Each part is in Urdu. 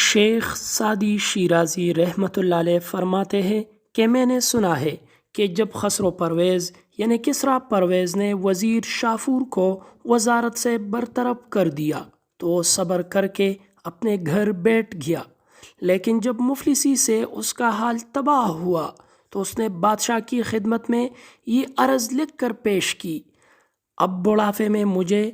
شیخ سعدی شیرازی رحمۃ اللہ علیہ فرماتے ہیں کہ میں نے سنا ہے کہ جب خسرو پرویز یعنی کسریٰ پرویز نے وزیر شاپور کو وزارت سے برطرف کر دیا تو وہ صبر کر کے اپنے گھر بیٹھ گیا، لیکن جب مفلسی سے اس کا حال تباہ ہوا تو اس نے بادشاہ کی خدمت میں یہ عرض لکھ کر پیش کی: اب بڑھاپے میں مجھے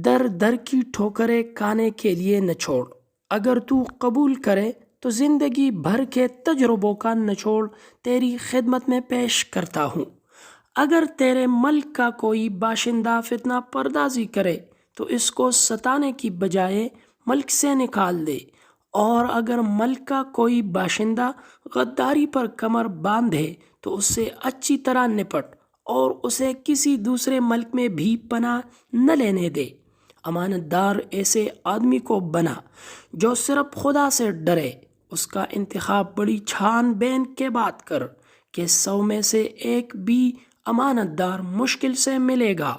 در در کی ٹھوکریں کھانے کے لیے نہ چھوڑ، اگر تو قبول کرے تو زندگی بھر کے تجربوں کا نچوڑ تیری خدمت میں پیش کرتا ہوں۔ اگر تیرے ملک کا کوئی باشندہ فتنہ پردازی کرے تو اس کو ستانے کی بجائے ملک سے نکال دے، اور اگر ملک کا کوئی باشندہ غداری پر کمر باندھے تو اس سے اچھی طرح نپٹ اور اسے کسی دوسرے ملک میں بھی پناہ نہ لینے دے۔ امانت دار ایسے آدمی کو بنا جو صرف خدا سے ڈرے، اس کا انتخاب بڑی چھان بین کے بعد کر کہ 100 میں سے ایک بھی امانت دار مشکل سے ملے گا۔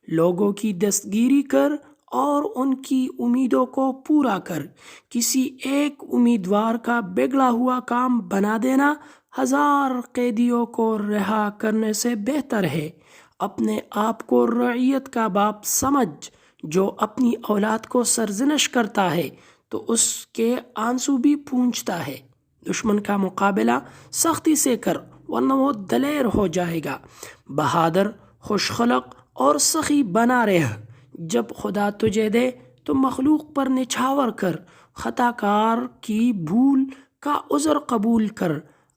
لوگوں کی دستگیری کر اور ان کی امیدوں کو پورا کر، کسی ایک امیدوار کا بگڑا ہوا کام بنا دینا 1000 قیدیوں کو رہا کرنے سے بہتر ہے۔ اپنے آپ کو رعیت کا باپ سمجھ، جو اپنی اولاد کو سرزنش کرتا ہے تو اس کے آنسو بھی پونچھتا ہے۔ دشمن کا مقابلہ سختی سے کر ورنہ وہ دلیر ہو جائے گا۔ بہادر، خوش خلق اور سخی بنا رہ۔ جب خدا تجھے دے تو مخلوق پر نچھاور کر، خطا کار کی بھول کا عذر قبول کر،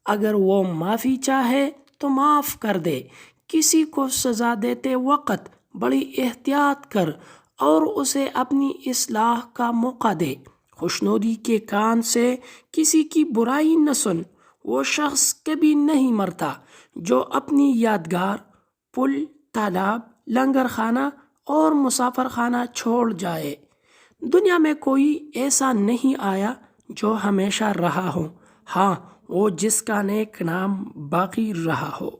اگر وہ معافی چاہے تو معاف کر دے۔ کسی کو سزا دیتے وقت بڑی احتیاط کر اور اسے اپنی اصلاح کا موقع دے۔ خوشنودی کے کان سے کسی کی برائی نہ سن، وہ شخص کبھی نہیں مرتا جو اپنی یادگار، پل، تالاب، لنگر خانہ اور مسافر خانہ چھوڑ جائے۔ دنیا میں کوئی ایسا نہیں آیا جو ہمیشہ رہا ہو، ہاں وہ جس کا نیک نام باقی رہا ہو۔